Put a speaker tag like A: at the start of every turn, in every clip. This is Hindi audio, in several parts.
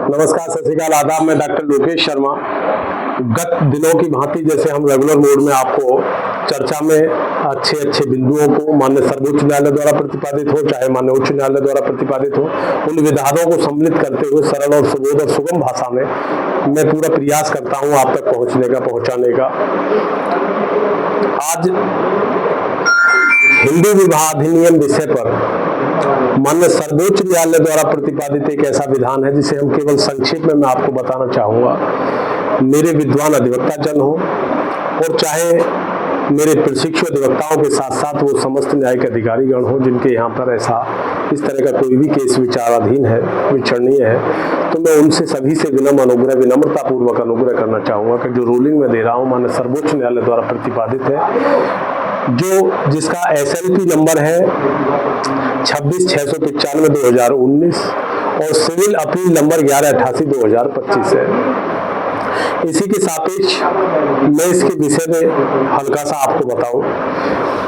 A: नमस्कार, सत श्री अकाल, आदाब। मैं डॉक्टर लोकेश शर्मा। गत दिनों की भांति जैसे हम रेगुलर मोड में आपको चर्चा में अच्छे बिंदुओं को माननीय सर्वोच्च न्यायालय द्वारा प्रतिपादित हो चाहे माननीय उच्च न्यायालय द्वारा प्रतिपादित हो, उन विधानों को सम्मिलित करते हुए सरल और सुबोध और सुगम भाषा में मैं पूरा प्रयास करता हूं आप तक पहुंचाने का। आज हिंदू विवाह अधिनियम विषय पर माननीय सर्वोच्च न्यायालय द्वारा प्रतिपादित एक ऐसा विधान है जिसे हम केवल संक्षेप में मैं आपको बताना चाहूंगा। मेरे विद्वान अधिवक्ता जन हो और चाहे मेरे प्रशिक्षु अधिवक्ताओं के साथ साथ वो समस्त न्यायिक अधिकारीगण हो जिनके यहाँ पर इस तरह का कोई भी केस विचाराधीन है, विचारणीय है, तो मैं उनसे सभी से विनम्रता पूर्वक अनुग्रह करना चाहूंगा कि जो रूलिंग में दे रहा हूँ माननीय सर्वोच्च न्यायालय द्वारा प्रतिपादित है, जिसका SLP नंबर है 26/695/2019 और सिविल अपील नंबर 1188/2025 है। इसी के सापेक्ष मैं इसके विषय में हल्का सा आपको बताऊं।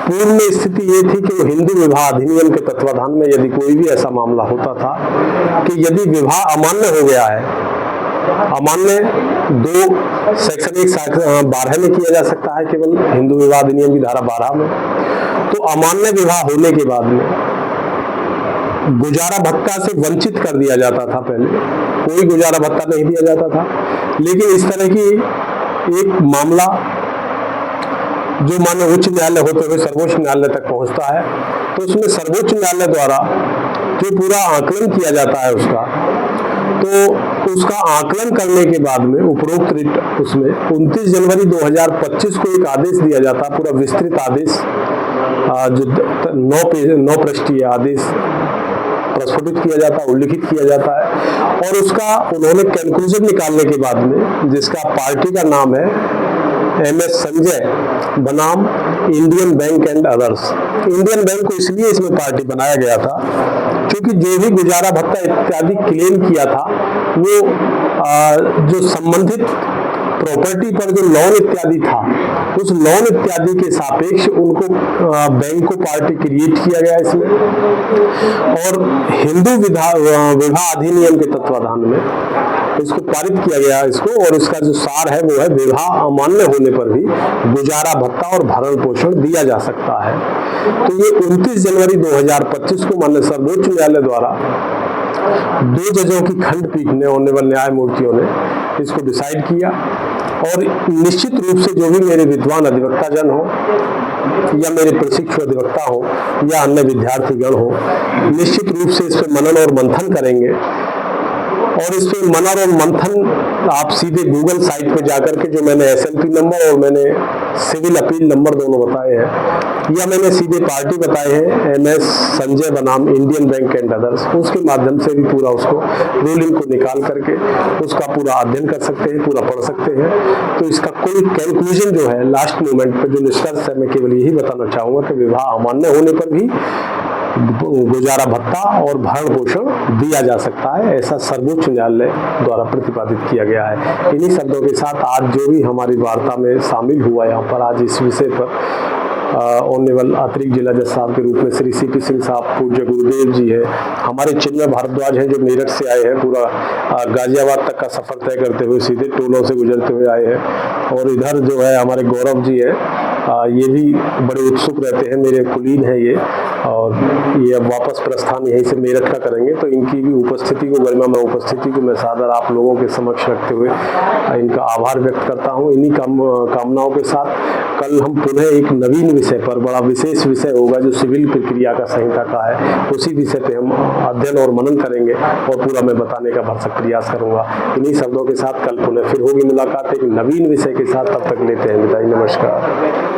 A: पूर्व में स्थिति ये थी कि वो हिंदू विवाह अधिनियम के तत्वाधान में यदि कोई भी ऐसा मामला होता था कि यदि विवाह अमान्य हो गया है, अमान्य 2 सेक्शन 112 में किया जा सकता है केवल हिंदू विवाह अधिनियम की धारा 12 में, तो अमान्य विवाह होने के बाद में गुजारा भत्ता से वंचित कर दिया जाता था। पहले कोई गुजारा भत्ता नहीं दिया जाता था, लेकिन इस तरह की एक मामला जो माननीय उच्च न्यायालय होते हुए सर्वोच्च न्यायालय तक पहुंचता है, तो उसमें सर्वोच्च न्यायालय द्वारा जो पूरा आकलन किया जाता है तो उसका आकलन करने के बाद में उपरोक्त रिट उसमें 29 जनवरी 2025 को एक आदेश दिया जाता है, पूरा विस्तृत आदेश जो 9 पृष्ठीय आदेश प्रस्फुटित किया जाता है, उल्लिखित किया जाता है और उसका उन्होंने कंक्लूजन निकालने के बाद में, जिसका पार्टी का नाम है MS संजय बनाम Indian bank and others. Indian bank को इसलिए इसमें पार्टी बनाया गया था क्योंकि जो भी गुजारा भत्ता इत्यादि क्लेम किया था वो जो संबंधित प्रॉपर्टी पर जो लोन इत्यादि था, उस लोन इत्यादि के सापेक्ष उनको बैंक को पार्टी क्रिएट किया गया इसमें, और हिंदू विवाह अधिनियम के तत्वाधान में इसको पारित किया गया इसको, और इसका जो सार है वो है विवाह अमान्य होने पर भी गुजारा भत्ता और भरण पोषण दिया जा सकता है। तो ये 29 जनवरी 2025 को माननीय सर्वोच्च न्यायालय द्वारा 2 जजों की खंडपीठ ने, ऑनरेबल न्यायमूर्तियों ने इसको डिसाइड किया, और निश्चित रूप से जो भी मेरे विद्वान अधिवक्ता जन हो या मेरे प्रशिक्षु अधिवक्ता हो या अन्य विद्यार्थीगण हो, निश्चित रूप से इस पर मनन और मंथन करेंगे। और इस पे मनन और मंथन आप सीधे गूगल साइट पे जाकर के जो मैंने SLP नंबर और मैंने सिविल अपील नंबर दोनों बताए हैं, या मैंने सीधे पार्टी बताए हैं MS संजय बनाम इंडियन बैंक एंड अदर्स, उसके माध्यम से भी पूरा उसको रूलिंग को निकाल करके उसका पूरा अध्ययन कर सकते हैं, पूरा पढ़ सकते हैं। तो इसका कोई कंक्लूजन जो है लास्ट मोमेंट पर जो निष्कर्ष है, मैं केवल यही बताना चाहूंगा कि विवाह अमान्य होने पर भी गुजारा भत्ता और भरण पोषण दिया जा सकता है, ऐसा सर्वोच्च न्यायालय द्वारा प्रतिपादित किया गया है। इन्हीं शब्दों के साथ आज जो भी हमारी वार्ता में शामिल हुआ यहाँ पर आज इस विषय पर ऑनरेबल अतिरिक्त जिला जज साहब के रूप में श्री CP सिंह साहब पूज्य गुरुदेव जी है, हमारे चिन्मय भारद्वाज हैं जो मेरठ से आए हैं, पूरा गाजियाबाद तक का सफर तय करते हुए सीधे टोलों से गुजरते हुए आए हैं, और इधर जो है हमारे गौरव जी है, ये भी बड़े उत्सुक रहते हैं, मेरे कुलीन हैं ये, और ये अब वापस प्रस्थान यहीं से मेरठ का करेंगे। तो इनकी भी उपस्थिति को, गरिमामय उपस्थिति को मैं सादर आप लोगों के समक्ष रखते हुए इनका आभार व्यक्त करता हूँ। इन्हीं कामनाओं के साथ कल हम पुनः एक नवीन विषय पर, बड़ा विशेष विषय होगा जो सिविल प्रक्रिया का संहिता का है, उसी विषय पे हम अध्ययन और मनन करेंगे और पूरा मैं बताने का भरसक प्रयास करूंगा। इन्हीं शब्दों के साथ कल पुनः फिर होगी मुलाकात एक नवीन विषय के साथ। तब तक लेते हैं विदाई, नमस्कार।